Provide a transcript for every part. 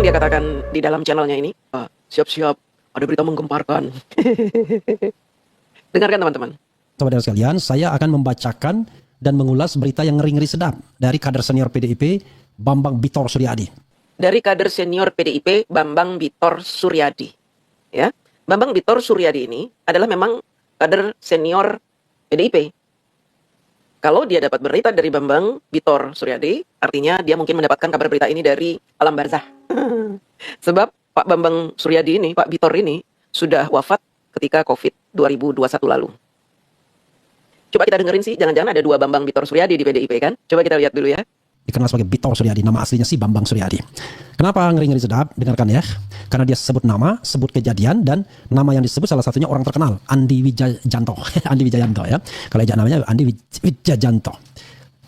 dia katakan di dalam channelnya ini, siap-siap ada berita menggemparkan. Dengarkan teman-teman. Saudara sekalian, saya akan membacakan dan mengulas berita yang ngeri-ngeri sedap dari kader senior PDIP Bambang Bitor Suryadi. Dari kader senior PDIP Bambang Bitor Suryadi. Ya, Bambang Bitor Suryadi ini adalah memang kader senior PDIP. Kalau dia dapat berita dari Bambang Bitor Suryadi, artinya dia mungkin mendapatkan kabar berita ini dari alam barzah. Sebab Pak Bambang Suryadi ini, Pak Bitor ini, sudah wafat ketika COVID 2021 lalu. Coba kita dengerin sih, jangan-jangan ada dua Bambang Bitor Suryadi di PDIP kan? Coba kita lihat dulu ya. Dikenal sebagai Bitor Suryadi, nama aslinya sih Bambang Suryadi. Kenapa ngeri-ngeri sedap? Dengarkan ya. Karena dia sebut nama, sebut kejadian, dan nama yang disebut salah satunya orang terkenal, Andi Wijayanto. Andi Wijayanto ya. Kalau ejak namanya Andi Wijayanto.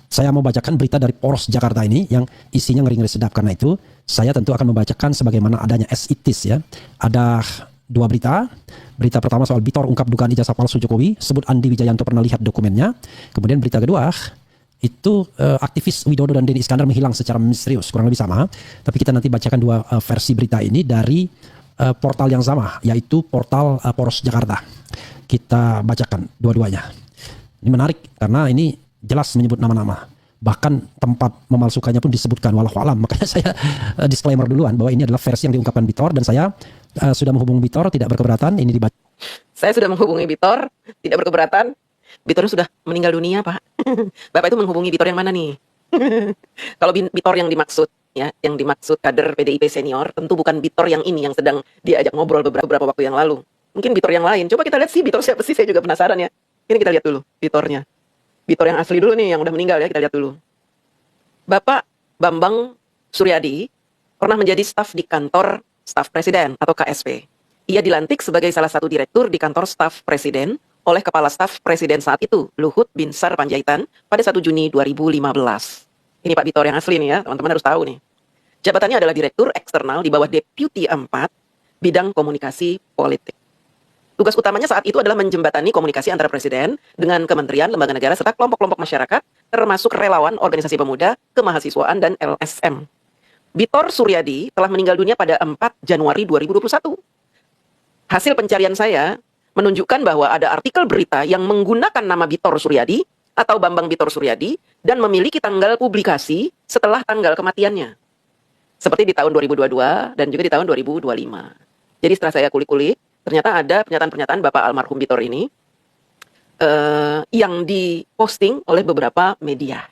Saya mau bacakan berita dari Poros Jakarta ini yang isinya ngeri-ngeri sedap. Karena itu saya tentu akan membacakan sebagaimana adanya as it is ya. Ada dua berita. Berita pertama soal Bitor ungkap dugaan ijazah palsu Jokowi, sebut Andi Wijayanto pernah lihat dokumennya. Kemudian berita kedua, itu aktivis Widodo dan Denny Iskandar menghilang secara misterius, kurang lebih sama. Tapi kita nanti bacakan dua versi berita ini dari portal yang sama, yaitu portal Poros Jakarta. Kita bacakan dua-duanya. Ini menarik karena ini jelas menyebut nama-nama. Bahkan tempat memalsukannya pun disebutkan, wallahualam. Makanya saya disclaimer duluan bahwa ini adalah versi yang diungkapkan Bitor, dan saya sudah menghubungi Bitor, tidak berkeberatan. Ini dibaca. Saya sudah menghubungi Bitor, tidak berkeberatan. Bitor sudah meninggal dunia, Pak. Bapak itu menghubungi Bitor yang mana nih? Kalau Bitor yang dimaksud, ya, yang dimaksud kader PDIP senior, tentu bukan Bitor yang ini yang sedang diajak ngobrol beberapa waktu yang lalu. Mungkin Bitor yang lain. Coba kita lihat sih Bitor siapa sih, saya juga penasaran ya. Ini kita lihat dulu Bitornya. Bitor yang asli dulu nih, yang udah meninggal ya, kita lihat dulu. Bapak Bambang Suryadi pernah menjadi staf di kantor staf presiden atau KSP. Ia dilantik sebagai salah satu direktur di kantor staf presiden oleh Kepala Staf Presiden saat itu, Luhut Binsar Panjaitan, pada 1 Juni 2015. Ini Pak Bitor yang asli nih ya, teman-teman harus tahu nih. Jabatannya adalah Direktur Eksternal di bawah Deputi 4, Bidang Komunikasi Politik. Tugas utamanya saat itu adalah menjembatani komunikasi antara Presiden dengan kementerian, lembaga negara, serta kelompok-kelompok masyarakat, termasuk relawan, organisasi pemuda, kemahasiswaan, dan LSM. Bitor Suryadi telah meninggal dunia pada 4 Januari 2021. Hasil pencarian saya menunjukkan bahwa ada artikel berita yang menggunakan nama Bitor Suryadi atau Bambang Bitor Suryadi dan memiliki tanggal publikasi setelah tanggal kematiannya. Seperti di tahun 2022 dan juga di tahun 2025. Jadi setelah saya kulik-kulik, ternyata ada pernyataan-pernyataan Bapak almarhum Bitor ini yang diposting oleh beberapa media.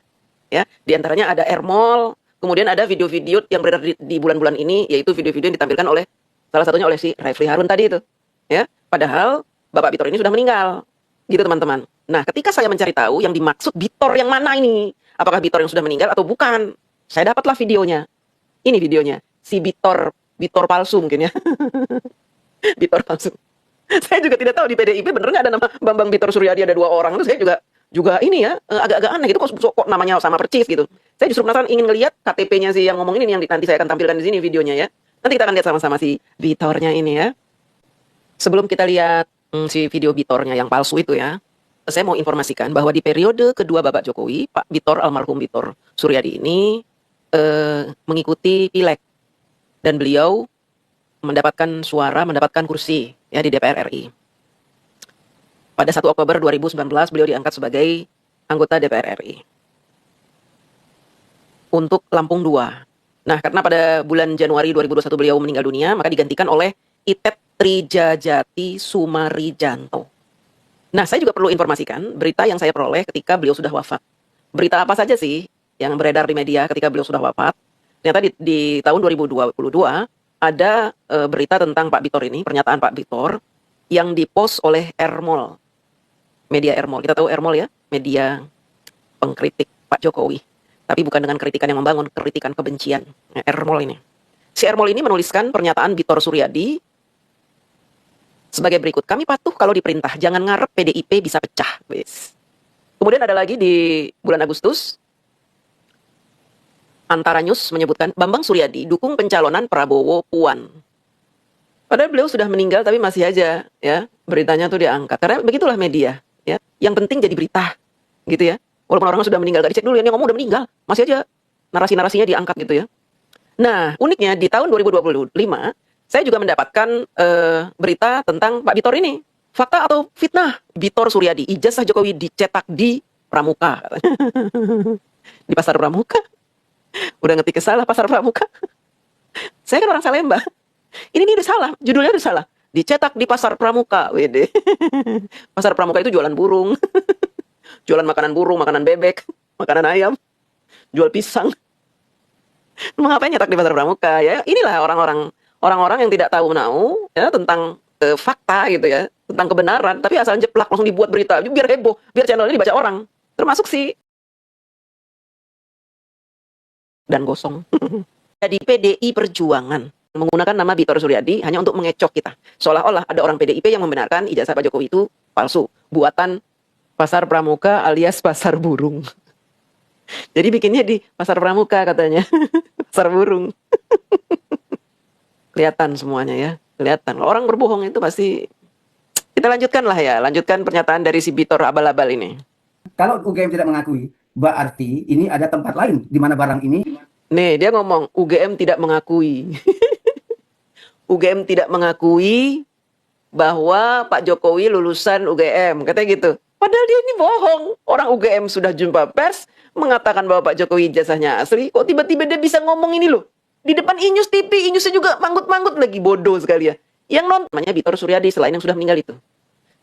Ya, di antaranya ada Ermol, kemudian ada video-video yang beredar di bulan-bulan ini, yaitu video-video yang ditampilkan oleh salah satunya oleh si Refli Harun tadi itu. Ya, padahal Bapak Bitor ini sudah meninggal. Gitu teman-teman. Nah, ketika saya mencari tahu yang dimaksud Bitor yang mana ini, apakah Bitor yang sudah meninggal atau bukan, saya dapatlah videonya. Ini videonya. Si Bitor palsu mungkin ya. Bitor palsu. Saya juga tidak tahu di PDIP bener nggak ada nama Bambang Bitor Suryadi, ada 2 orang. Itu saya juga ini ya, agak-agak aneh gitu, kok namanya sama percis gitu. Saya justru penasaran, ingin ngelihat KTP-nya sih yang ngomong ini yang nanti saya akan tampilkan di sini videonya ya. Nanti kita akan lihat sama-sama si Bitornya ini ya. Sebelum kita lihat si video Bitornya yang palsu itu ya, saya mau informasikan bahwa di periode kedua Bapak Jokowi, Pak Bitor, almarhum Bitor Suryadi ini mengikuti pileg dan beliau mendapatkan suara, mendapatkan kursi ya di DPR RI. Pada 1 Oktober 2019 beliau diangkat sebagai anggota DPR RI untuk Lampung 2. Nah, karena pada bulan Januari 2021 beliau meninggal dunia, maka digantikan oleh Itet Trijajati Sumarijanto. Nah, saya juga perlu informasikan berita yang saya peroleh ketika beliau sudah wafat. Berita apa saja sih yang beredar di media ketika beliau sudah wafat? Ternyata di tahun 2022 ada berita tentang Pak Bitor ini, pernyataan Pak Bitor yang dipost oleh Ermol. Media Ermol. Kita tahu Ermol ya, media pengkritik Pak Jokowi. Tapi bukan dengan kritikan yang membangun, kritikan kebencian. Ermol ini. Si Ermol ini menuliskan pernyataan Bitor Suryadi sebagai berikut. Kami patuh kalau diperintah, jangan ngarep PDIP bisa pecah. Kemudian ada lagi di bulan Agustus, Antara News menyebutkan Bambang Suryadi dukung pencalonan Prabowo Puan. Padahal beliau sudah meninggal tapi masih aja ya beritanya tuh diangkat. Karena begitulah media ya. Yang penting jadi berita gitu ya. Walaupun orang sudah meninggal, gak dicek dulu ya, yang ngomong udah meninggal, masih aja narasi-narasinya diangkat gitu ya. Nah, uniknya di tahun 2025, saya juga mendapatkan berita tentang Pak Bitor ini. Fakta atau fitnah? Bitor Suryadi, ijazah Jokowi dicetak di Pramuka. Katanya. Di Pasar Pramuka. Udah ngetik salah Pasar Pramuka. Saya kan orang Salemba. Ini udah salah, judulnya udah salah. Dicetak di Pasar Pramuka, wede. Pasar Pramuka itu jualan burung. Jualan makanan burung, makanan bebek, makanan ayam, jual pisang. Mengapa nyetak di Pasar Pramuka ya? Inilah orang-orang yang tidak tahu menahu ya tentang fakta gitu ya, tentang kebenaran, tapi asal jeplak langsung dibuat berita biar heboh, biar channelnya dibaca orang. Termasuk si dan gosong. Jadi PDI Perjuangan menggunakan nama Bitor Suryadi hanya untuk mengecoh kita. Seolah-olah ada orang PDIP yang membenarkan ijazah Pak Jokowi itu palsu, buatan Pasar Pramuka alias pasar burung. Jadi bikinnya di Pasar Pramuka katanya. Pasar burung. Kelihatan semuanya ya. Kelihatan. Orang berbohong itu pasti. Kita lanjutkan lah ya. Lanjutkan pernyataan dari si Bitor abal-abal ini. Kalau UGM tidak mengakui, berarti ini ada tempat lain di mana barang ini. Nih, dia ngomong UGM tidak mengakui. UGM tidak mengakui bahwa Pak Jokowi lulusan UGM. Katanya gitu. Padahal dia ini bohong. Orang UGM sudah jumpa pers, mengatakan bahwa Pak Jokowi ijazahnya asli. Kok tiba-tiba dia bisa ngomong ini loh? Di depan Inyus TV, Inyusnya juga manggut-manggut lagi. Bodoh sekali ya. Yang namanya Bitor Suryadi selain yang sudah meninggal itu.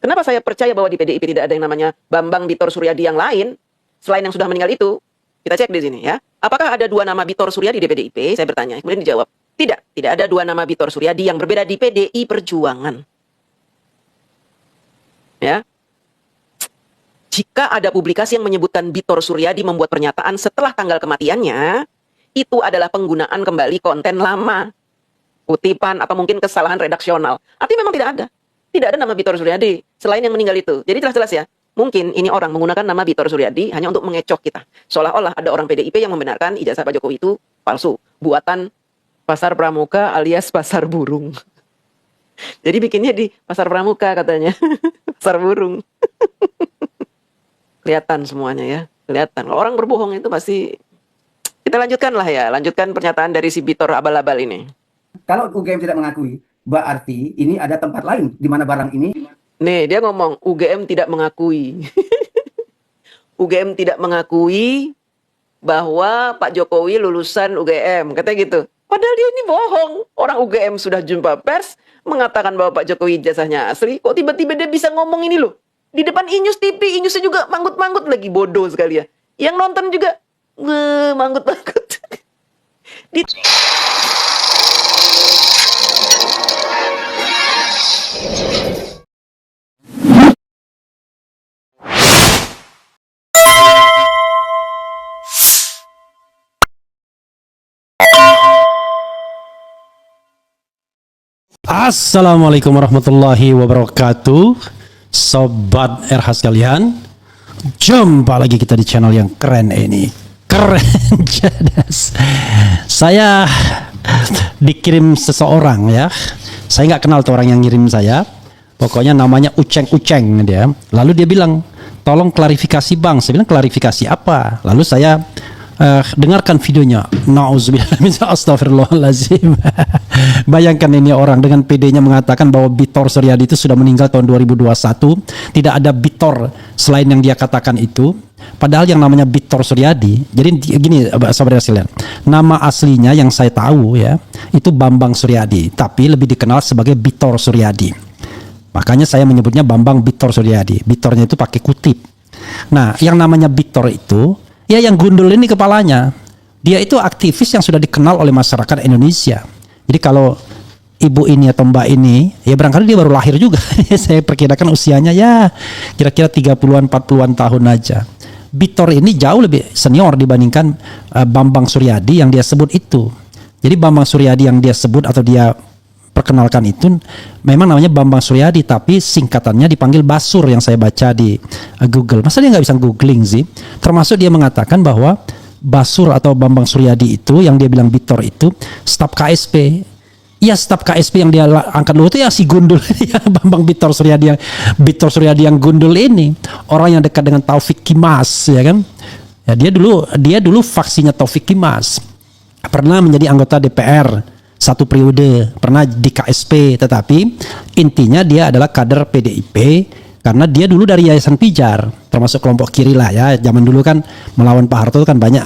Kenapa saya percaya bahwa di PDIP tidak ada yang namanya Bambang Bitor Suryadi yang lain? Selain yang sudah meninggal itu. Kita cek di sini ya. Apakah ada dua nama Bitor Suryadi di PDIP? Saya bertanya. Kemudian dijawab. Tidak ada dua nama Bitor Suryadi yang berbeda di PDI Perjuangan. Ya. Jika ada publikasi yang menyebutkan Bitor Suryadi membuat pernyataan setelah tanggal kematiannya, itu adalah penggunaan kembali konten lama. Kutipan atau mungkin kesalahan redaksional. Artinya memang tidak ada. Tidak ada nama Bitor Suryadi selain yang meninggal itu. Jadi jelas-jelas ya. Mungkin ini orang menggunakan nama Bitor Suryadi hanya untuk mengecoh kita. Seolah-olah ada orang PDIP yang membenarkan ijazah Pak Jokowi itu palsu. Buatan Pasar Pramuka alias pasar burung. Jadi bikinnya di Pasar Pramuka katanya. Pasar burung. Kelihatan semuanya ya. Kelihatan. Orang berbohong itu pasti. Kita lanjutkan lah ya. Lanjutkan pernyataan dari si Bitor abal-abal ini. Kalau UGM tidak mengakui, berarti ini ada tempat lain di mana barang ini. Nih, dia ngomong UGM tidak mengakui. UGM tidak mengakui bahwa Pak Jokowi lulusan UGM. Katanya gitu. Padahal dia ini bohong. Orang UGM sudah jumpa pers, mengatakan bahwa Pak Jokowi ijazahnya asli. Kok tiba-tiba dia bisa ngomong ini loh? Di depan Inyus TV, Inyusnya juga manggut-manggut lagi. Bodoh sekali ya. Yang nonton juga manggut-manggut. Assalamualaikum warahmatullahi wabarakatuh. Sobat RH sekalian, jumpa lagi kita di channel yang keren ini. Keren cerdas. Saya dikirim seseorang ya. Saya nggak kenal tuh orang yang ngirim saya. Pokoknya namanya Uceng dia. Lalu dia bilang, tolong klarifikasi bang. Saya bilang klarifikasi apa? Lalu saya dengarkan videonya. Nauzubillah min astagfirullahalazim. Bayangkan ini orang dengan PD-nya mengatakan bahwa Bitor Suryadi itu sudah meninggal tahun 2021. Tidak ada Bitor selain yang dia katakan itu. Padahal yang namanya Bitor Suryadi, jadi gini saudara sekalian, nama aslinya yang saya tahu ya, itu Bambang Suryadi, tapi lebih dikenal sebagai Bitor Suryadi. Makanya saya menyebutnya Bambang Bitor Suryadi. Bitornya itu pakai kutip. Nah, yang namanya Bitor itu ya yang gundul ini kepalanya. Dia itu aktivis yang sudah dikenal oleh masyarakat Indonesia. Jadi kalau ibu ini atau mbak ini, ya barangkali dia baru lahir juga. Saya perkirakan usianya ya kira-kira 30-an 40-an tahun aja. Bitor ini jauh lebih senior dibandingkan Bambang Suryadi yang dia sebut itu. Jadi Bambang Suryadi yang dia sebut atau dia perkenalkan itu memang namanya Bambang Suryadi, tapi singkatannya dipanggil Basur yang saya baca di Google. Masa dia nggak bisa googling sih? Termasuk dia mengatakan bahwa Basur atau Bambang Suryadi itu yang dia bilang Bitor itu staf KSP. Iya, staf KSP yang dia angkat dulu itu ya si gundul ya, Bambang Bitor Suryadi yang gundul ini orang yang dekat dengan Taufik Kimas ya kan. Ya, dia dulu faksinya Taufik Kimas. pernah menjadi anggota DPR satu periode, pernah di KSP, tetapi intinya dia adalah kader PDIP karena dia dulu dari Yayasan Pijar, termasuk kelompok kiri lah ya. Zaman dulu kan melawan Pak Harto kan banyak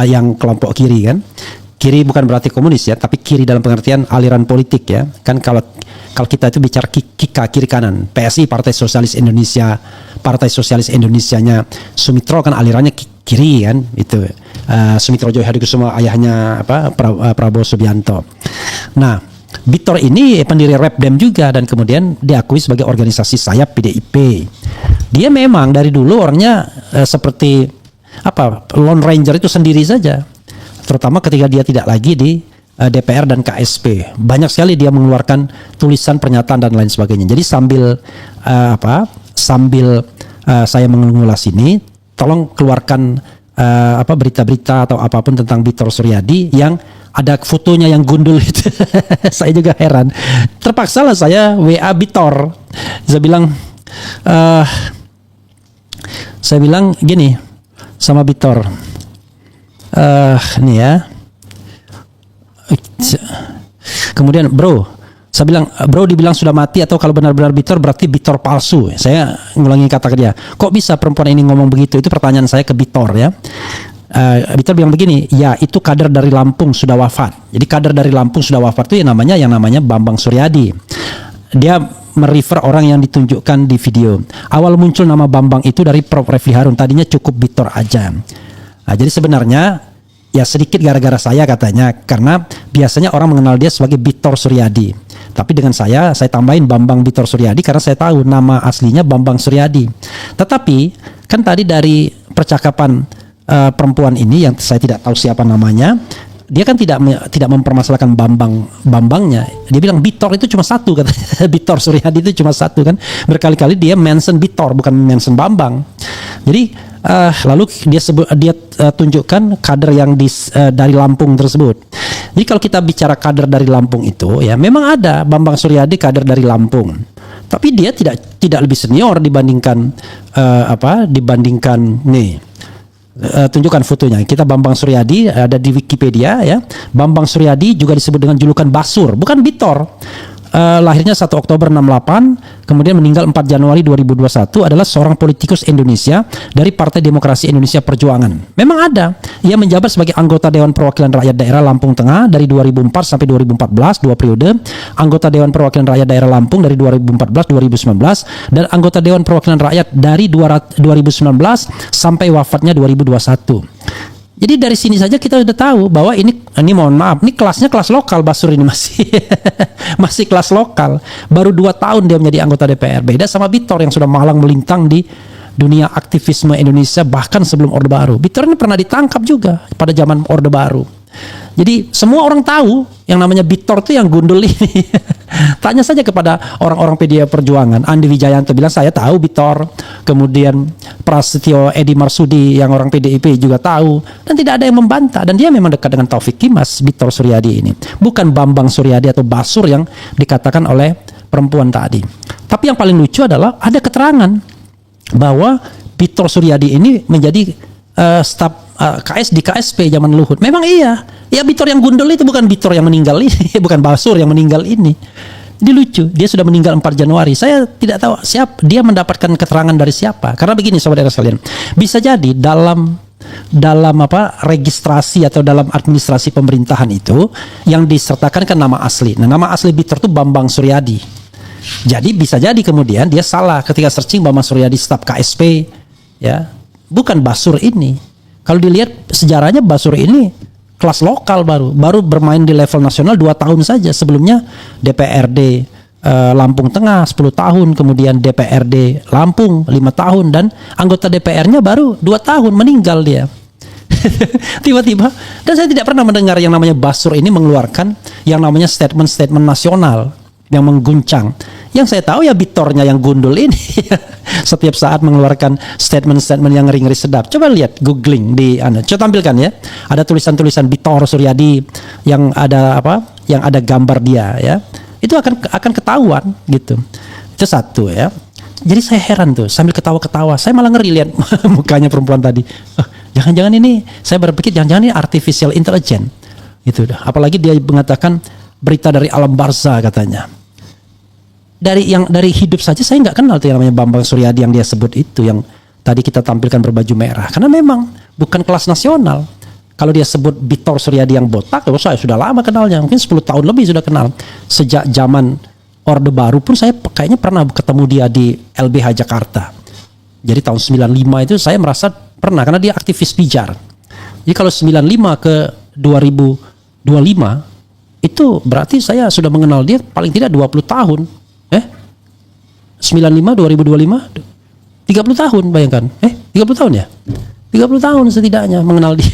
yang kelompok kiri kan. Kiri bukan berarti komunis ya, tapi kiri dalam pengertian aliran politik ya. Kan kalau kita itu bicara kiri kanan, PSI Partai Sosialis Indonesia, Partai Sosialis Indonesianya Sumitro kan alirannya kiri kan itu. Sumitro Joyo Hadikusumo ayahnya Prabowo Subianto. Nah, Bitor ini pendiri Repdem juga dan kemudian diakui sebagai organisasi sayap PDIP. Dia memang dari dulu orangnya seperti Lone Ranger itu sendiri saja. Terutama ketika dia tidak lagi di DPR dan KSP. Banyak sekali dia mengeluarkan tulisan, pernyataan dan lain sebagainya. Jadi sambil saya mengulas ini, tolong keluarkan berita-berita atau apapun tentang Bitor Suryadi yang ada fotonya yang gundul itu. Saya juga heran. Terpaksa lah saya WA Bitor. Saya bilang gini sama Bitor. Nih ya. Kemudian saya bilang bro dibilang sudah mati atau kalau benar-benar Bitor berarti Bitor palsu. Saya ngulangi kata ke dia. Kok bisa perempuan ini ngomong begitu? Itu pertanyaan saya ke Bitor ya. Bitor bilang begini, ya itu kader dari Lampung sudah wafat. Jadi kader dari Lampung sudah wafat itu yang namanya Bambang Suryadi. Dia merefer orang yang ditunjukkan di video. Awal muncul nama Bambang itu dari Prof. Refli Harun. Tadinya cukup Bitor aja. Nah, jadi sebenarnya ya sedikit gara-gara saya katanya, karena biasanya orang mengenal dia sebagai Bitor Suryadi. Tapi dengan saya tambahin Bambang Bitor Suryadi karena saya tahu nama aslinya Bambang Suryadi. Tetapi kan tadi dari percakapan perempuan ini yang saya tidak tahu siapa namanya, dia kan tidak mempermasalahkan Bambangnya. Dia bilang Bitor itu cuma satu katanya. Bitor Suryadi itu cuma satu kan. Berkali-kali dia mention Bitor bukan mention Bambang. Jadi lalu dia tunjukkan kader yang dari Lampung tersebut. Jadi kalau kita bicara kader dari Lampung itu ya memang ada Bambang Suryadi kader dari Lampung. Tapi dia tidak lebih senior dibandingkan nih. Tunjukkan fotonya. Kita Bambang Suryadi ada di Wikipedia ya. Bambang Suryadi juga disebut dengan julukan Basur, bukan Bitor. Lahirnya 1 Oktober 68, kemudian meninggal 4 Januari 2021, adalah seorang politikus Indonesia dari Partai Demokrasi Indonesia Perjuangan. Memang ada. Ia menjabat sebagai anggota Dewan Perwakilan Rakyat Daerah Lampung Tengah dari 2004 sampai 2014, 2 periode, anggota Dewan Perwakilan Rakyat Daerah Lampung dari 2014-2019, dan anggota Dewan Perwakilan Rakyat dari 2019 sampai wafatnya 2021. Jadi dari sini saja kita sudah tahu bahwa ini mohon maaf, ini kelasnya kelas lokal. Basur ini masih kelas lokal. Baru 2 tahun dia menjadi anggota DPR. Beda sama Bitor yang sudah malang melintang di dunia aktivisme Indonesia bahkan sebelum Orde Baru. Bitor ini pernah ditangkap juga pada zaman Orde Baru. Jadi semua orang tahu yang namanya Bitor itu yang gundul ini. Tanya saja kepada orang-orang PDIP Perjuangan. Andi Wijayanto bilang saya tahu Bitor. Kemudian Prasetyo Edi Marsudi yang orang PDIP juga tahu. Dan tidak ada yang membantah. Dan dia memang dekat dengan Taufik Kimas, Bitor Suryadi ini. Bukan Bambang Suryadi atau Basur yang dikatakan oleh perempuan tadi. Tapi yang paling lucu adalah ada keterangan bahwa Bitor Suryadi ini menjadi staf di KSP zaman Luhut. Memang iya. Ya Bitor yang gundul itu bukan Bitor yang meninggal ini, bukan Basur yang meninggal ini. Dia lucu, dia sudah meninggal 4 Januari. Saya tidak tahu dia mendapatkan keterangan dari siapa. Karena begini saudara sekalian, bisa jadi dalam registrasi atau dalam administrasi pemerintahan itu yang disertakan kan nama asli. Nah, nama asli Bitor itu Bambang Suryadi. Jadi bisa jadi kemudian dia salah ketika searching Bambang Suryadi staf KSP, ya. Bukan Basur ini. Kalau dilihat sejarahnya Basur ini kelas lokal baru bermain di level nasional 2 tahun saja. Sebelumnya DPRD Lampung Tengah 10 tahun, kemudian DPRD Lampung 5 tahun, dan anggota DPR-nya baru 2 tahun meninggal dia. Tiba-tiba, dan saya tidak pernah mendengar yang namanya Basur ini mengeluarkan yang namanya statement-statement nasional yang mengguncang. Yang saya tahu ya Bitornya yang gundul ini setiap saat mengeluarkan statement-statement yang ngeri-ngeri sedap. Coba lihat googling coba tampilkan ya. Ada tulisan-tulisan Bitor Suryadi yang ada yang ada gambar dia ya. Itu akan ketahuan gitu. Itu satu ya. Jadi saya heran tuh sambil ketawa-ketawa. Saya malah ngeri lihat mukanya perempuan tadi. Jangan-jangan ini saya berpikir jangan-jangan ini artificial intelligence. Itu dah. Apalagi dia mengatakan berita dari alam barzah katanya. Dari hidup saja saya nggak kenal tuh yang namanya Bambang Suryadi yang dia sebut itu, yang tadi kita tampilkan berbaju merah. Karena memang bukan kelas nasional. Kalau dia sebut Bitor Suryadi yang botak, saya sudah lama kenalnya, mungkin 10 tahun lebih sudah kenal. Sejak zaman Orde Baru pun saya kayaknya pernah ketemu dia di LBH Jakarta. Jadi tahun 95 itu saya merasa pernah, karena dia aktivis pijar. Jadi kalau 95 ke 2025 itu berarti saya sudah mengenal dia paling tidak 20 tahun. 95 2025 30 tahun, bayangkan. 30 tahun ya? 30 tahun setidaknya mengenal dia,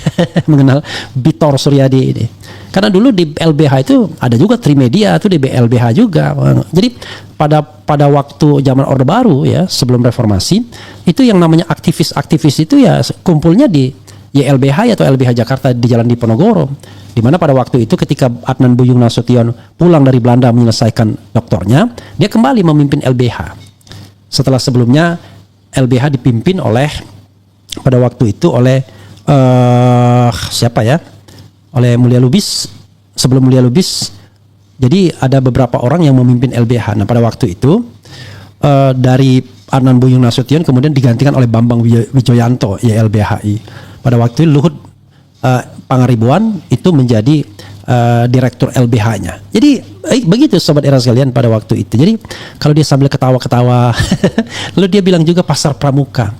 mengenal Bitor Suryadi ini. Karena dulu di LBH itu ada juga Trimedia, itu di LBH juga. Jadi pada waktu zaman Orde Baru ya, sebelum reformasi, itu yang namanya aktivis-aktivis itu ya kumpulnya di YLBH atau LBH Jakarta di Jalan Diponegoro. Di mana pada waktu itu ketika Adnan Buyung Nasution pulang dari Belanda menyelesaikan doktornya, dia kembali memimpin LBH. Setelah sebelumnya LBH dipimpin oleh pada waktu itu oleh siapa ya? Oleh Mulia Lubis. Sebelum Mulia Lubis, jadi ada beberapa orang yang memimpin LBH. Nah pada waktu itu dari Adnan Buyung Nasution kemudian digantikan oleh Bambang Wijoyanto YLBHI. Pada waktu itu Luhut Pangaribuan itu menjadi direktur LBH-nya. Jadi begitu sobat era sekalian pada waktu itu. Jadi kalau dia sambil ketawa-ketawa, lalu dia bilang juga pasar pramuka.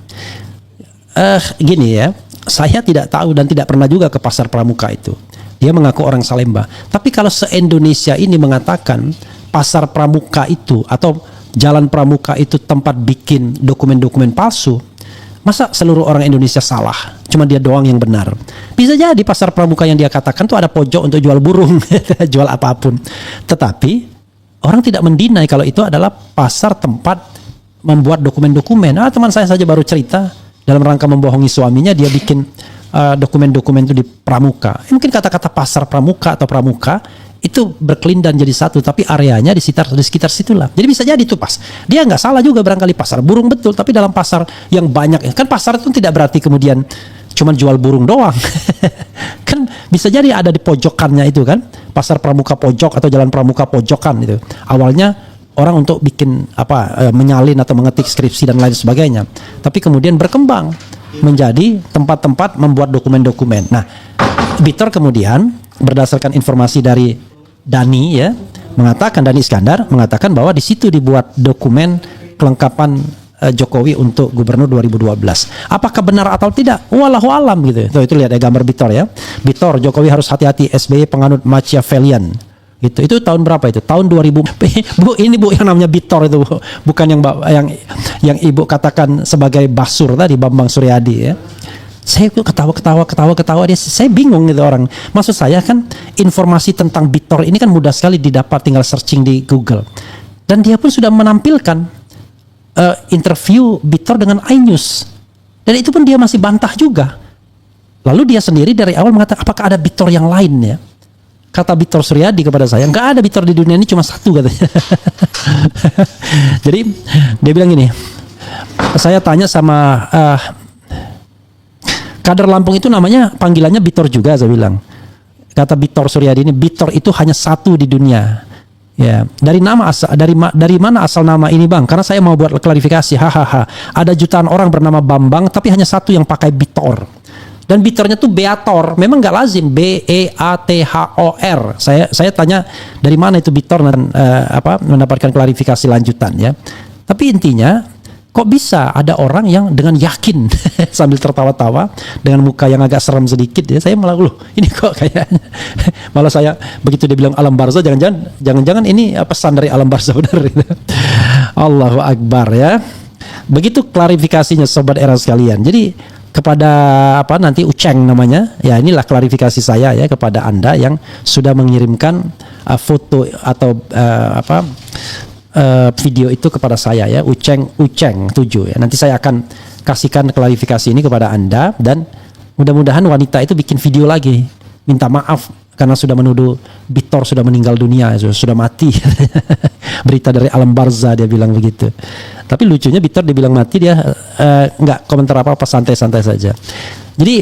Gini ya, saya tidak tahu dan tidak pernah juga ke pasar pramuka itu. Dia mengaku orang Salemba. Tapi kalau se-Indonesia ini mengatakan pasar pramuka itu atau jalan pramuka itu tempat bikin dokumen-dokumen palsu, masa seluruh orang Indonesia salah? Cuma dia doang yang benar. Bisa jadi pasar pramuka yang dia katakan tuh ada pojok untuk jual burung, jual apapun. Tetapi orang tidak mendinai kalau itu adalah pasar tempat membuat dokumen-dokumen. Teman saya saja baru cerita dalam rangka membohongi suaminya, dia bikin dokumen-dokumen itu di pramuka. Mungkin kata-kata pasar pramuka atau pramuka itu berkelindan jadi satu, tapi areanya di sekitar situlah. Jadi bisa jadi itu pas. Dia nggak salah juga barangkali pasar burung betul, tapi dalam pasar yang banyak. Kan pasar itu tidak berarti kemudian cuma jual burung doang. Kan bisa jadi ada di pojokannya itu kan. Pasar pramuka pojok atau jalan pramuka pojokan itu. Awalnya orang untuk bikin menyalin atau mengetik skripsi dan lain sebagainya. Tapi kemudian berkembang menjadi tempat-tempat membuat dokumen-dokumen. Nah, Bitor kemudian berdasarkan informasi dari Dani ya, Dani Iskandar mengatakan bahwa di situ dibuat dokumen kelengkapan Jokowi untuk gubernur 2012. Apakah benar atau tidak? Wallahu alam gitu. Tuh, itu lihat ya gambar Bitor ya. Bitor, Jokowi harus hati-hati, SBY penganut Machiavellian. Itu tahun berapa itu? Tahun 2000. Bu, ini Bu yang namanya Bitor itu, Bu. Bukan yang Ibu katakan sebagai Basur tadi, Bambang Suryadi ya. Saya ketawa dia, saya bingung gitu orang. Maksud saya kan informasi tentang Bitor ini kan mudah sekali didapat, tinggal searching di Google. Dan dia pun sudah menampilkan interview Bitor dengan iNews. Dan itu pun dia masih bantah juga. Lalu dia sendiri dari awal mengatakan apakah ada Bitor yang lain ya? Kata Bitor Suryadi kepada saya, nggak ada Bitor di dunia ini, cuma satu katanya. Jadi dia bilang gini, saya tanya sama kader Lampung itu namanya panggilannya Bitor juga, saya bilang. Kata Bitor Suryadi ini, Bitor itu hanya satu di dunia. Ya, dari mana asal nama ini Bang? Karena saya mau buat klarifikasi. Hahaha. Ada jutaan orang bernama Bambang, tapi hanya satu yang pakai Bitor. Dan Bitornya tuh Beator, memang nggak lazim BEATHOR. Saya tanya dari mana itu Bitor dan mendapatkan klarifikasi lanjutan ya. Tapi intinya kok bisa ada orang yang dengan yakin sambil tertawa-tawa dengan muka yang agak serem sedikit ya. Saya malah ini kok kayaknya malah saya begitu dia bilang alam barzah, jangan-jangan ini pesan dari alam barzah benar gitu. Allahu Akbar ya. Begitu klarifikasinya sobat era sekalian. Jadi kepada nanti Uceng namanya ya, inilah klarifikasi saya ya kepada Anda yang sudah mengirimkan foto atau video itu kepada saya ya, Uceng 7 ya. Nanti saya akan kasihkan klarifikasi ini kepada Anda dan mudah-mudahan wanita itu bikin video lagi minta maaf karena sudah menuduh Bitor sudah meninggal dunia, sudah mati. Berita dari alam barzah dia bilang begitu. Tapi lucunya Bitor dibilang mati dia nggak komentar apa-apa, santai-santai saja. Jadi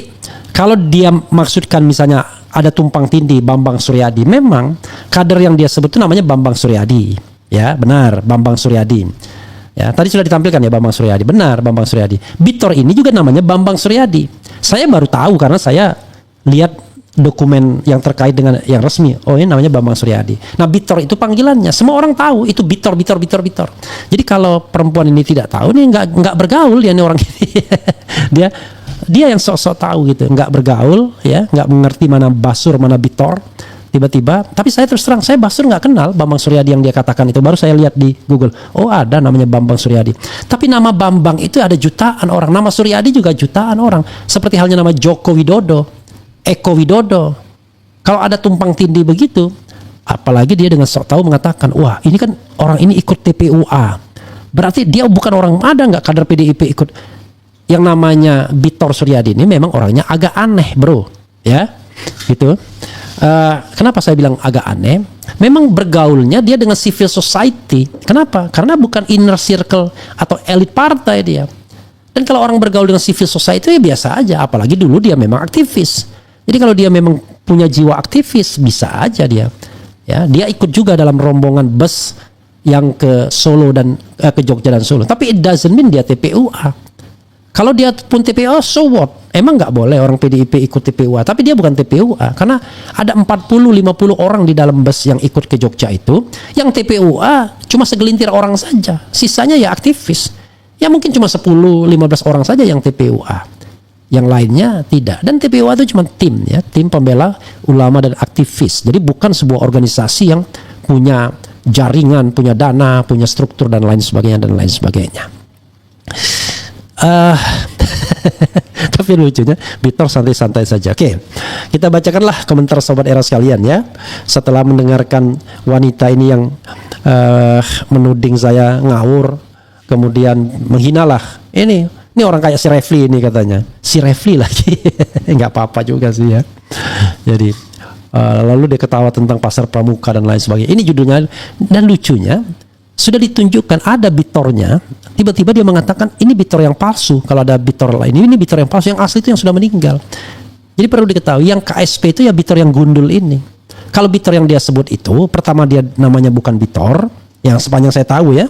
kalau dia maksudkan misalnya ada tumpang tindih Bambang Suryadi. Memang kader yang dia sebut itu namanya Bambang Suryadi. Ya, benar, Bambang Suryadi. Ya, tadi sudah ditampilkan ya Bambang Suryadi. Benar, Bambang Suryadi. Bitor ini juga namanya Bambang Suryadi. Saya baru tahu karena saya lihat dokumen yang terkait dengan yang resmi. Oh, ini namanya Bambang Suryadi. Nah, Bitor itu panggilannya. Semua orang tahu itu Bitor. Jadi kalau perempuan ini tidak tahu, ini nggak bergaul dia nih orang ini. dia yang sok-sok tahu gitu, nggak bergaul ya, nggak mengerti mana Basur mana Bitor. Tiba-tiba, tapi saya terus terang, saya Basur nggak kenal Bambang Suryadi yang dia katakan itu. Baru saya lihat di Google, oh ada namanya Bambang Suryadi. Tapi nama Bambang itu ada jutaan orang, nama Suryadi juga jutaan orang. Seperti halnya nama Joko Widodo, Eko Widodo. Kalau ada tumpang tindih begitu, apalagi dia dengan sok tahu mengatakan, wah ini kan orang ini ikut TPUA. Berarti dia bukan orang, ada nggak kader PDIP ikut. Yang namanya Bitor Suryadi ini memang orangnya agak aneh bro, ya gitu. Kenapa saya bilang agak aneh? Memang bergaulnya dia dengan civil society. Kenapa? Karena bukan inner circle atau elit partai dia. Dan kalau orang bergaul dengan civil society ya biasa aja. Apalagi dulu dia memang aktivis. Jadi kalau dia memang punya jiwa aktivis bisa aja dia. Ya, dia ikut juga dalam rombongan bus yang ke Solo dan ke Jogja dan Solo. Tapi it doesn't mean dia TPUA. Kalau dia pun TPUA, so what? Emang nggak boleh orang PDIP ikut TPUA, tapi dia bukan TPUA karena ada 40-50 orang di dalam bus yang ikut ke Jogja itu, yang TPUA cuma segelintir orang saja, sisanya ya aktivis. Ya mungkin cuma 10-15 orang saja yang TPUA, yang lainnya tidak. Dan TPUA itu cuma tim ya, tim pembela ulama dan aktivis. Jadi bukan sebuah organisasi yang punya jaringan, punya dana, punya struktur dan lain sebagainya. Tapi lucunya Bitor santai-santai saja. Oke, kita bacakanlah komentar sobat era sekalian ya. Setelah mendengarkan wanita ini yang menuding saya ngawur, kemudian menghinalah. Ini orang kayak si Refli ini katanya. Si Refli lagi. Nggak apa-apa juga sih ya. Jadi lalu dia ketawa tentang pasar pramuka dan lain sebagainya. Ini judulnya, dan lucunya sudah ditunjukkan ada Bitornya, tiba-tiba dia mengatakan ini Bitor yang palsu. Kalau ada Bitor lain, ini Bitor yang palsu, yang asli itu yang sudah meninggal. Jadi perlu diketahui yang KSP itu ya Bitor yang gundul ini. Kalau Bitor yang dia sebut itu, pertama dia namanya bukan Bitor, yang sepanjang saya tahu ya,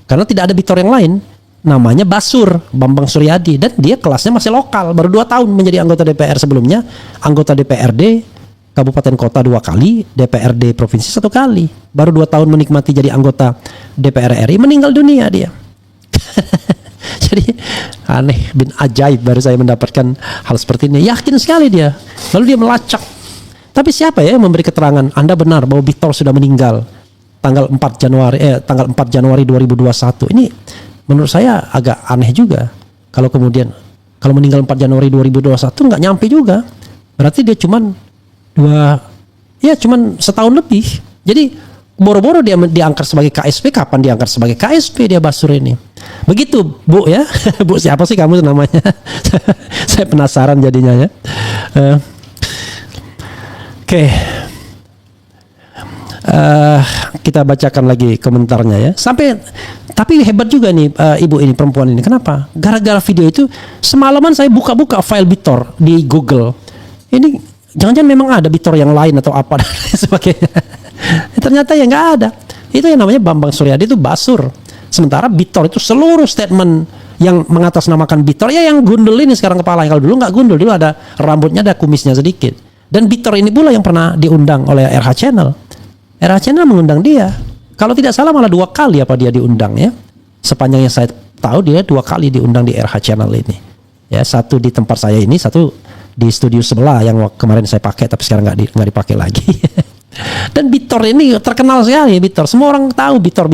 karena tidak ada Bitor yang lain. Namanya Basur, Bambang Suryadi, dan dia kelasnya masih lokal, baru 2 tahun menjadi anggota DPR. Sebelumnya anggota DPRD Kabupaten Kota 2 kali, DPRD Provinsi 1 kali. Baru 2 tahun menikmati jadi anggota DPR RI, meninggal dunia dia. Jadi aneh, bin ajaib baru saya mendapatkan hal seperti ini. Yakin sekali dia. Lalu dia melacak. Tapi siapa ya yang memberi keterangan Anda benar bahwa Bitor sudah meninggal tanggal 4 Januari 2021. Ini menurut saya agak aneh juga. Kalau meninggal 4 Januari 2021 nggak nyampe juga. Berarti dia cuman setahun lebih. Jadi boro-boro dia diangkat sebagai KSP. Kapan diangkat sebagai KSP dia Basur ini? Begitu Bu ya. Bu siapa sih kamu namanya? Saya penasaran jadinya ya. Oke. Kita bacakan lagi komentarnya ya. Tapi hebat juga nih ibu ini, perempuan ini. Kenapa? Gara-gara video itu semalaman saya buka-buka file Bitor di Google. Ini jangan-jangan memang ada Bitor yang lain atau apa dan lain sebagainya. Ternyata ya nggak ada. Itu yang namanya Bambang Suryadi itu Basur. Sementara Bitor itu seluruh statement yang mengatasnamakan Bitor ya yang gundul ini sekarang kepalanya. Kalau dulu nggak gundul, dulu ada rambutnya, ada kumisnya sedikit. Dan Bitor ini pula yang pernah diundang oleh RH Channel. RH Channel mengundang dia. Kalau tidak salah malah 2 kali apa dia diundang ya. Sepanjang yang saya tahu dia 2 kali diundang di RH Channel ini. Ya, satu di tempat saya ini, satu di studio sebelah yang kemarin saya pakai tapi sekarang nggak dipakai lagi. Dan Bitor ini terkenal sekali Bitor. Semua orang tahu Bitor.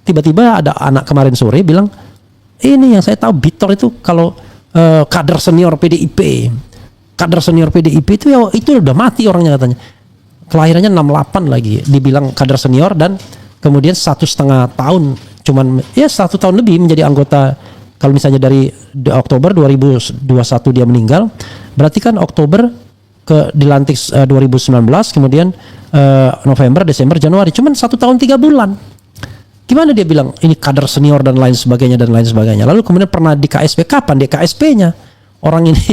Tiba-tiba ada anak kemarin sore bilang, ini yang saya tahu Bitor itu kalau kader senior PDIP. Kader senior PDIP itu ya itu udah mati orangnya katanya. Kelahirannya 68 lagi. Dibilang kader senior dan kemudian 1,5 tahun, cuman ya 1 tahun lebih menjadi anggota. Kalau misalnya dari Oktober 2021 dia meninggal, berarti kan Oktober dilantik 2019, kemudian November, Desember, Januari, cuman 1 tahun 3 bulan. Gimana dia bilang ini kader senior dan lain sebagainya. Lalu kemudian pernah di KSP, kapan dia KSP-nya? Orang ini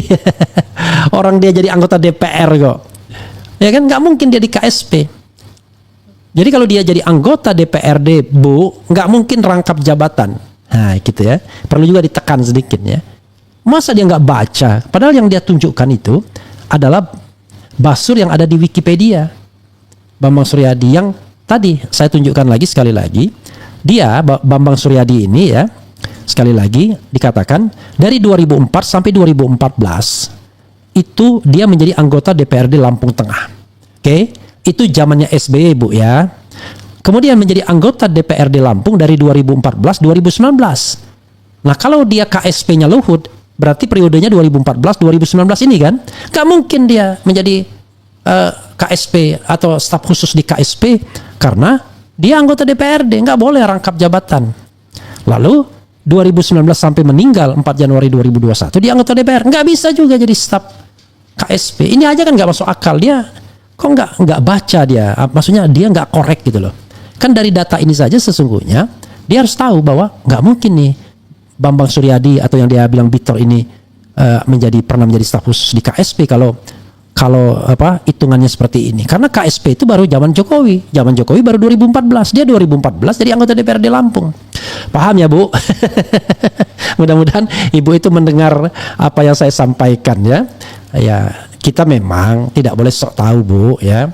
orang dia jadi anggota DPR kok. Ya kan nggak mungkin dia di KSP. Jadi kalau dia jadi anggota DPRD, Bu, nggak mungkin rangkap jabatan. Nah, gitu ya. Perlu juga ditekan sedikit ya. Masa dia nggak baca? Padahal yang dia tunjukkan itu adalah basur yang ada di Wikipedia. Bambang Suryadi yang tadi saya tunjukkan lagi sekali lagi. Dia, Bambang Suryadi ini ya, sekali lagi dikatakan dari 2004 sampai 2014 itu dia menjadi anggota DPRD Lampung Tengah. Oke, itu zamannya SBY, Bu ya. Kemudian menjadi anggota DPRD Lampung dari 2014-2019. Nah, kalau dia KSP-nya Luhut, berarti periodenya 2014-2019 ini kan? Gak mungkin dia menjadi KSP atau staf khusus di KSP karena dia anggota DPRD, nggak boleh rangkap jabatan. Lalu 2019 sampai meninggal 4 Januari 2021 dia anggota DPR, nggak bisa juga jadi staf KSP. Ini aja kan nggak masuk akal, dia kok nggak baca dia, maksudnya dia nggak korek gitu loh. Kan dari data ini saja sesungguhnya dia harus tahu bahwa nggak mungkin nih Bambang Suryadi atau yang dia bilang Bitor ini pernah menjadi staf khusus di KSP kalau hitungannya seperti ini. Karena KSP itu baru zaman Jokowi baru 2014, dia 2014 jadi anggota DPRD Lampung. Paham ya, Bu? Mudah-mudahan Ibu itu mendengar apa yang saya sampaikan ya. Ya, kita memang tidak boleh sok tahu, Bu ya.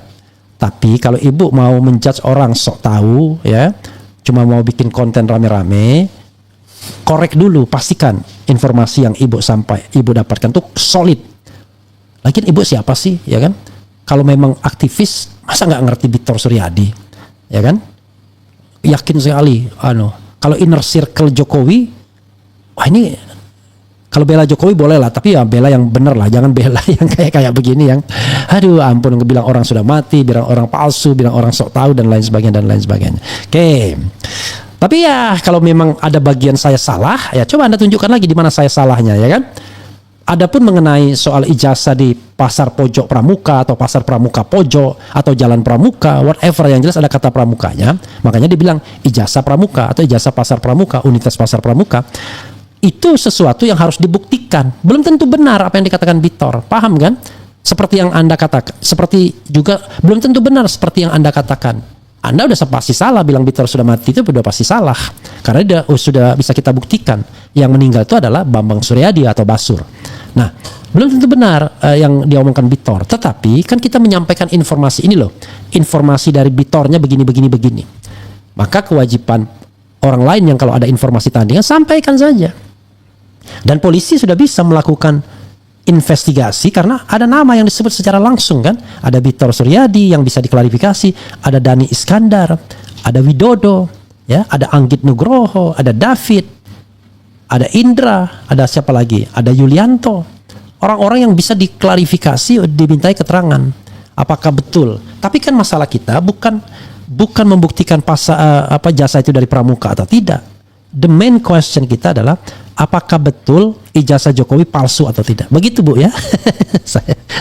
Tapi kalau Ibu mau menjudge orang sok tahu ya, cuma mau bikin konten rame-rame, korek dulu, pastikan informasi yang Ibu dapatkan tuh solid. Lagian Ibu siapa sih, ya kan? Kalau memang aktivis, masa nggak ngerti Bitor Suryadi, ya kan? Yakin sekali, kalau inner circle Jokowi, wah ini kalau bela Jokowi boleh lah, tapi ya bela yang bener lah, jangan bela yang kayak begini yang, aduh ampun, bilang orang sudah mati, bilang orang palsu, bilang orang sok tahu dan lain sebagainya. Oke. Tapi ya kalau memang ada bagian saya salah, ya coba Anda tunjukkan lagi di mana saya salahnya, ya kan? Adapun mengenai soal ijazah di pasar pojok pramuka atau pasar pramuka pojok atau jalan pramuka, whatever, yang jelas ada kata pramukanya, makanya dibilang ijazah pramuka atau ijazah pasar pramuka, unitas pasar pramuka. Itu sesuatu yang harus dibuktikan. Belum tentu benar apa yang dikatakan Bitor, paham kan? Seperti yang Anda katakan, seperti juga belum tentu benar seperti yang Anda katakan. Anda udah pasti salah bilang Bitor sudah mati, itu udah pasti salah. Karena sudah bisa kita buktikan yang meninggal itu adalah Bambang Suryadi atau Basur. Nah, belum tentu benar yang diomongkan Bitor, tetapi kan kita menyampaikan informasi ini loh. Informasi dari Bitornya begini. Maka kewajiban orang lain yang kalau ada informasi tandingan sampaikan saja. Dan polisi sudah bisa melakukan investigasi karena ada nama yang disebut secara langsung kan. Ada Bitor Suryadi yang bisa diklarifikasi, ada Dani Iskandar, ada Widodo, ya, ada Anggit Nugroho, ada David, ada Indra, ada siapa lagi? Ada Yulianto. Orang-orang yang bisa diklarifikasi, dimintai keterangan apakah betul. Tapi kan masalah kita bukan membuktikan jasa itu dari pramuka atau tidak. The main question kita adalah apakah betul ijazah Jokowi palsu atau tidak. Begitu, Bu ya.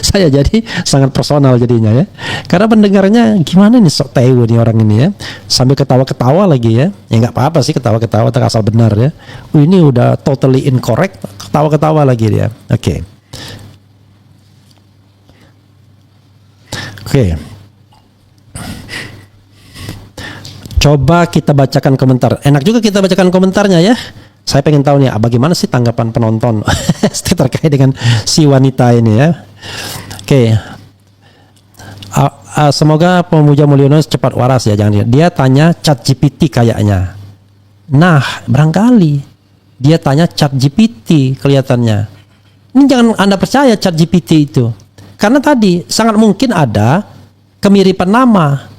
saya jadi sangat personal jadinya ya. Karena pendengarnya gimana nih, sok tahu nih orang ini ya. Sambil ketawa-ketawa lagi ya. Ya nggak apa-apa sih ketawa-ketawa asal benar ya. Ini udah totally incorrect, ketawa-ketawa lagi dia. Oke. Coba kita bacakan komentar. Enak juga kita bacakan komentarnya ya. Saya pengen tahu nih bagaimana sih tanggapan penonton terkait dengan si wanita ini ya. Oke. Semoga pemuja Mulyono cepat waras ya, jangan dia tanya ChatGPT kayaknya. Nah, barangkali dia tanya ChatGPT kelihatannya. Ini jangan Anda percaya ChatGPT itu. Karena tadi sangat mungkin ada kemiripan nama.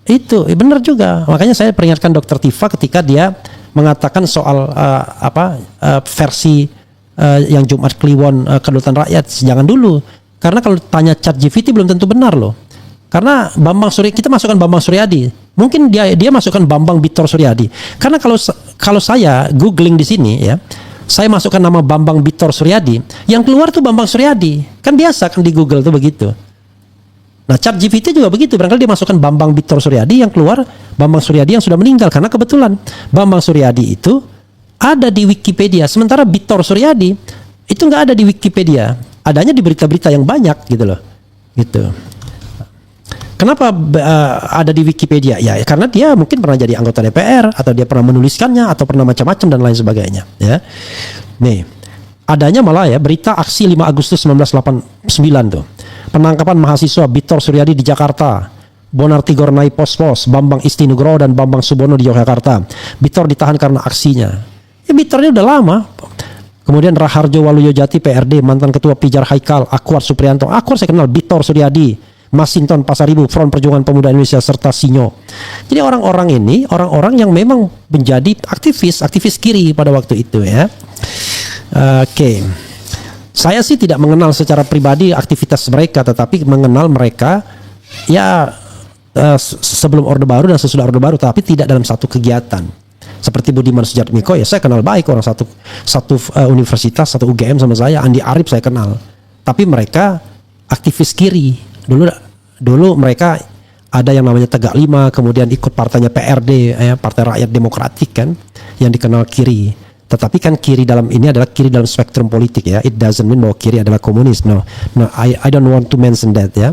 Itu benar juga. Makanya saya peringatkan Dr. Tifa ketika dia mengatakan soal versi yang Jumat Kliwon Kedaulatan Rakyat, jangan dulu. Karena kalau tanya ChatGPT belum tentu benar loh. Karena kita masukkan Bambang Suryadi. Mungkin dia masukkan Bambang Bitor Suryadi. Karena kalau saya googling di sini ya, saya masukkan nama Bambang Bitor Suryadi, yang keluar tuh Bambang Suryadi. Kan biasa kan di Google tuh begitu. Nah, ChatGPT juga begitu, barangkali dia masukkan Bambang Bitor Suryadi, yang keluar Bambang Suryadi yang sudah meninggal, karena kebetulan Bambang Suryadi itu ada di Wikipedia, sementara Bitor Suryadi Itu nggak ada di Wikipedia, adanya di berita-berita yang banyak gitu loh, gitu. Kenapa ada di Wikipedia? Ya karena dia mungkin pernah jadi anggota DPR, atau dia pernah menuliskannya, atau pernah macam-macam dan lain sebagainya. Ya, nih adanya malah ya berita aksi 5 Agustus 1989 tuh, penangkapan mahasiswa Bitor Suryadi di Jakarta, Bonar Tigor Nai Pos-Pos, Bambang Isti Nugroho dan Bambang Subono di Yogyakarta. Bitor ditahan karena aksinya. Ya Bitornya udah lama. Kemudian Raharjo Waluyo Jati PRD, mantan ketua Pijar Haikal, Akwar Supriyanto. Akwar saya kenal, Bitor Suryadi, Masinton Pasaribu, Front Perjuangan Pemuda Indonesia, serta Sinyo. Jadi orang-orang ini, orang-orang yang memang menjadi aktivis kiri pada waktu itu ya. Oke. Saya sih tidak mengenal secara pribadi aktivitas mereka, tetapi mengenal mereka ya sebelum Orde Baru dan sesudah Orde Baru, tapi tidak dalam satu kegiatan. Seperti Budiman Sujatmiko, ya saya kenal baik, orang satu universitas, satu UGM sama saya. Andi Arief saya kenal, tapi mereka aktivis kiri. Dulu mereka ada yang namanya Tegak Lima, kemudian ikut partainya PRD, Partai Rakyat Demokratik kan, yang dikenal kiri. Tetapi kan kiri dalam ini adalah kiri dalam spektrum politik ya. It doesn't mean bahwa kiri adalah komunis. No, I don't want to mention that ya.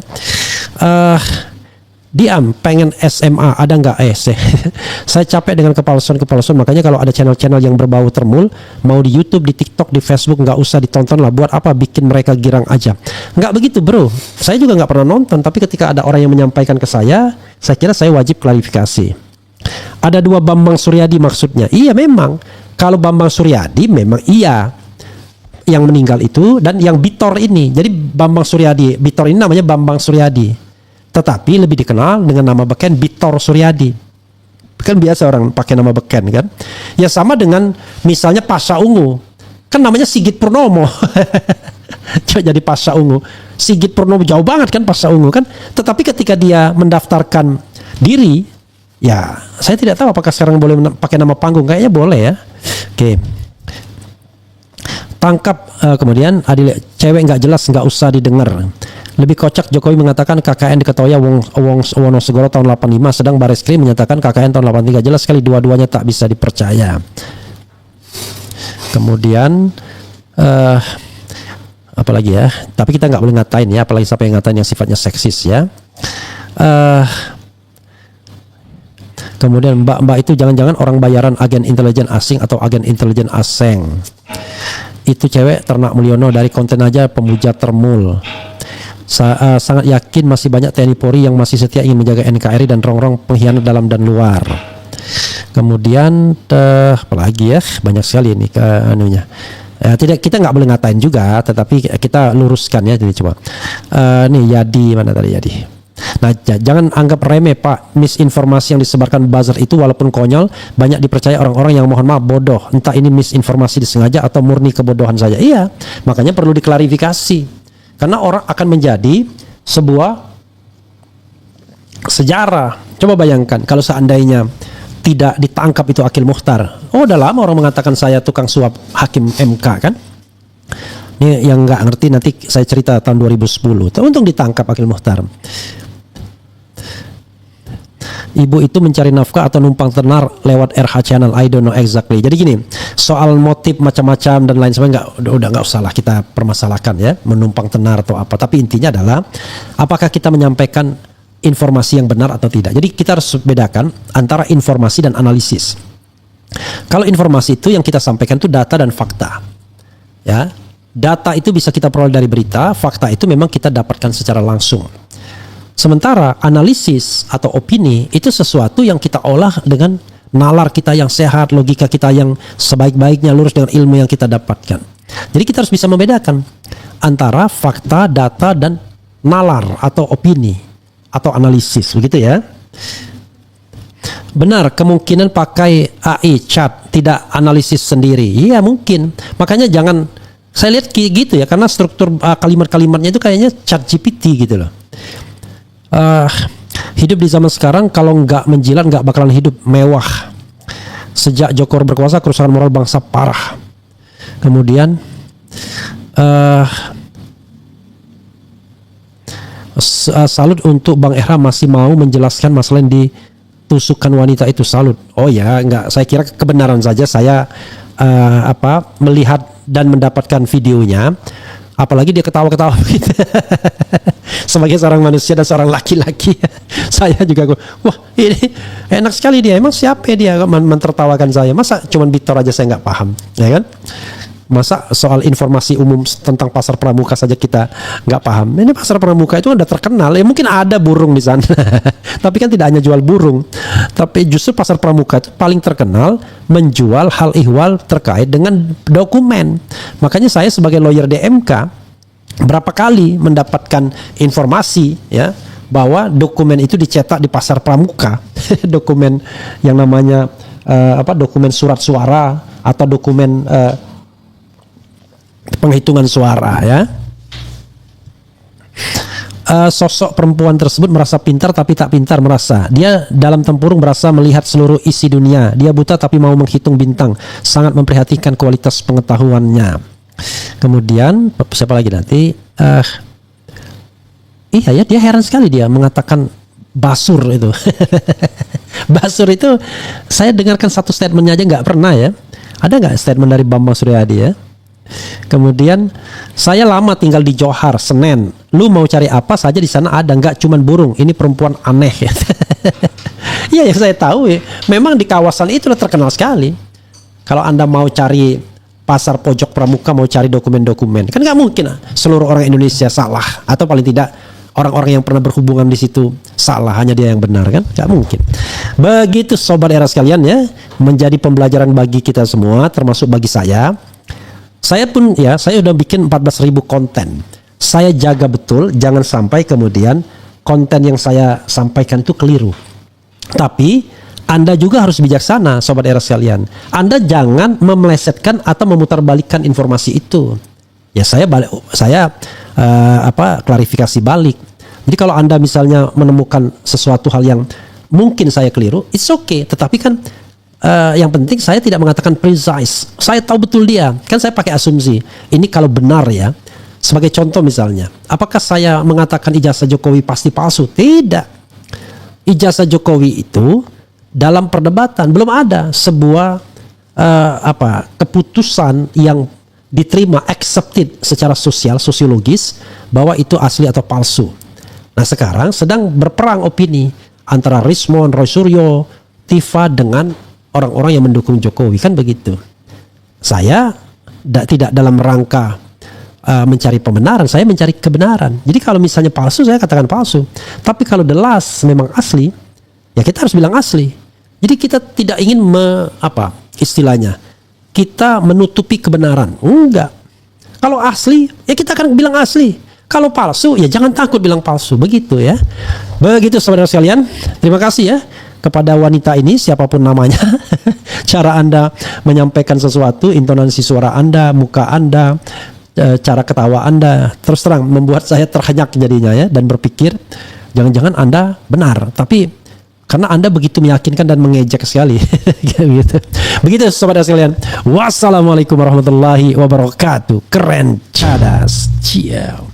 Diam, pengen SMA ada nggak? Saya capek dengan kepalsuan. Makanya kalau ada channel-channel yang berbau termul, mau di YouTube, di TikTok, di Facebook, nggak usah ditonton lah. Buat apa bikin mereka girang aja? Nggak begitu bro. Saya juga nggak pernah nonton. Tapi ketika ada orang yang menyampaikan ke saya kira saya wajib klarifikasi. Ada 2 Bambang Suryadi maksudnya. Iya memang. Kalau Bambang Suryadi memang iya yang meninggal itu, dan yang Bitor ini. Jadi Bambang Suryadi, Bitor ini namanya Bambang Suryadi, tetapi lebih dikenal dengan nama beken Bitor Suryadi. Kan biasa orang pakai nama beken kan. Ya sama dengan misalnya Pasha Ungu, kan namanya Sigit Purnomo. Coba jadi Pasha Ungu. Sigit Purnomo jauh banget kan Pasha Ungu kan. Tetapi ketika dia mendaftarkan diri, ya saya tidak tahu apakah sekarang boleh pakai nama panggung. Kayaknya boleh ya. Oke. Tangkap kemudian adil, cewek nggak jelas nggak usah didengar. Lebih kocak Jokowi mengatakan KKN diketuai Wonosegoro tahun 85, sedang Bareskrim menyatakan KKN tahun 83. Jelas sekali dua-duanya tak bisa dipercaya. Kemudian apalagi ya, tapi kita nggak boleh ngatain ya, apalagi sampai ngatain yang sifatnya seksis ya. Kemudian mbak itu jangan-jangan orang bayaran agen intelijen asing atau agen intelijen asing. Itu cewek ternak Mulyono, dari konten aja pemuja termul. Sangat yakin masih banyak TNI Polri yang masih setia ingin menjaga NKRI dan rongrong pengkhianat dalam dan luar. Kemudian apalagi ya, banyak sekali ini anunya. Tidak, kita nggak boleh ngatain juga, tetapi kita luruskan ya. Jadi coba nih Yadi, mana tadi Yadi? Nah, jangan anggap remeh Pak, misinformasi yang disebarkan buzzer itu walaupun konyol banyak dipercaya orang-orang yang mohon maaf bodoh. Entah ini misinformasi disengaja atau murni kebodohan saja. Iya, makanya perlu diklarifikasi. Karena orang akan menjadi sebuah sejarah. Coba bayangkan kalau seandainya tidak ditangkap itu Akil Mukhtar. Oh, udah lama orang mengatakan saya tukang suap hakim MK kan. Ini yang nggak ngerti nanti saya cerita tahun 2010. Untung ditangkap Akil Mukhtar. Ibu itu mencari nafkah atau numpang tenar lewat RH channel, I don't know exactly. Jadi gini, soal motif macam-macam dan lain sebagainya udah nggak usah lah kita permasalahkan ya, menumpang tenar atau apa. Tapi intinya adalah apakah kita menyampaikan informasi yang benar atau tidak. Jadi kita harus bedakan antara informasi dan analisis. Kalau informasi itu yang kita sampaikan itu data dan fakta. Ya, data itu bisa kita peroleh dari berita, fakta itu memang kita dapatkan secara langsung. Sementara analisis atau opini itu sesuatu yang kita olah dengan nalar kita yang sehat, logika kita yang sebaik-baiknya, lurus dengan ilmu yang kita dapatkan. Jadi kita harus bisa membedakan antara fakta, data, dan nalar atau opini atau analisis, begitu ya. Benar, kemungkinan pakai AI chat, tidak analisis sendiri. Iya mungkin. Makanya jangan, saya lihat gitu ya, karena struktur kalimat-kalimatnya itu kayaknya chat GPT gitu loh. Hidup di zaman sekarang kalau nggak menjilat nggak bakalan hidup mewah. Sejak Jokowi berkuasa kerusakan moral bangsa parah. Kemudian salut untuk Bang Ehra masih mau menjelaskan masalah yang ditusukkan wanita itu, salut. Oh ya, nggak, saya kira kebenaran saja saya melihat dan mendapatkan videonya, apalagi dia ketawa-ketawa gitu. Sebagai seorang manusia dan seorang laki-laki, saya juga wah ini enak sekali dia. Emang siapa dia mentertawakan saya? Masa cuman Victor aja saya nggak paham, ya kan? Masa soal informasi umum tentang pasar pramuka saja kita nggak paham? Ini pasar pramuka itu udah terkenal. Ya mungkin ada burung di sana, tapi kan tidak hanya jual burung. Tapi justru pasar pramuka itu paling terkenal menjual hal ihwal terkait dengan dokumen. Makanya saya sebagai lawyer DMK berapa kali mendapatkan informasi ya bahwa dokumen itu dicetak di pasar pramuka. Dokumen yang namanya dokumen surat suara atau dokumen penghitungan suara ya. Sosok perempuan tersebut merasa pintar tapi tak pintar merasa. Dia dalam tempurung berasa melihat seluruh isi dunia. Dia buta tapi mau menghitung bintang. Sangat memperhatikan kualitas pengetahuannya. Kemudian siapa lagi nanti? Iya ya, dia heran sekali dia mengatakan basur itu. Basur itu saya dengarkan satu statementnya aja nggak pernah ya. Ada nggak statement dari Bambang Suryadi ya? Kemudian saya lama tinggal di Johar, Senen. Lu mau cari apa saja di sana ada, nggak cuman burung. Ini perempuan aneh. Iya yang saya tahu ya. Memang di kawasan itu terkenal sekali. Kalau Anda mau cari pasar pojok pramuka, mau cari dokumen-dokumen, kan nggak mungkin seluruh orang Indonesia salah, atau paling tidak orang-orang yang pernah berhubungan di situ salah, hanya dia yang benar kan? Nggak mungkin. Begitu sobat era sekalian ya, menjadi pembelajaran bagi kita semua, termasuk bagi saya. Saya pun ya, saya udah bikin 14.000 konten. Saya jaga betul, jangan sampai kemudian konten yang saya sampaikan itu keliru. Tapi Anda juga harus bijaksana, sobat era sekalian. Anda jangan memelesetkan atau memutarbalikkan informasi itu. Ya saya klarifikasi balik. Jadi kalau Anda misalnya menemukan sesuatu hal yang mungkin saya keliru, it's okay. Tetapi kan yang penting saya tidak mengatakan precise. Saya tahu betul dia. Kan saya pakai asumsi. Ini kalau benar ya. Sebagai contoh misalnya, apakah saya mengatakan ijazah Jokowi pasti palsu? Tidak. Ijazah Jokowi itu dalam perdebatan belum ada sebuah keputusan yang diterima, accepted secara sosiologis bahwa itu asli atau palsu. Nah sekarang sedang berperang opini antara Rismon, Roy Suryo, Tifa dengan orang-orang yang mendukung Jokowi, kan begitu. Saya tidak dalam rangka mencari pembenaran, saya mencari kebenaran. Jadi kalau misalnya palsu, saya katakan palsu. Tapi kalau the last memang asli, ya kita harus bilang asli. Jadi kita tidak ingin istilahnya, kita menutupi kebenaran. Enggak. Kalau asli, ya kita akan bilang asli. Kalau palsu, ya jangan takut bilang palsu. Begitu ya. Begitu saudara sekalian. Terima kasih ya kepada wanita ini, siapapun namanya. Cara Anda menyampaikan sesuatu, intonasi suara Anda, muka Anda, cara ketawa Anda, terus terang membuat saya terhenyak jadinya ya, dan berpikir jangan-jangan Anda benar, tapi karena Anda begitu meyakinkan dan mengejek sekali. Gitu. Begitu sobat sekalian. Wassalamualaikum warahmatullahi wabarakatuh. Keren, cadas, ciao.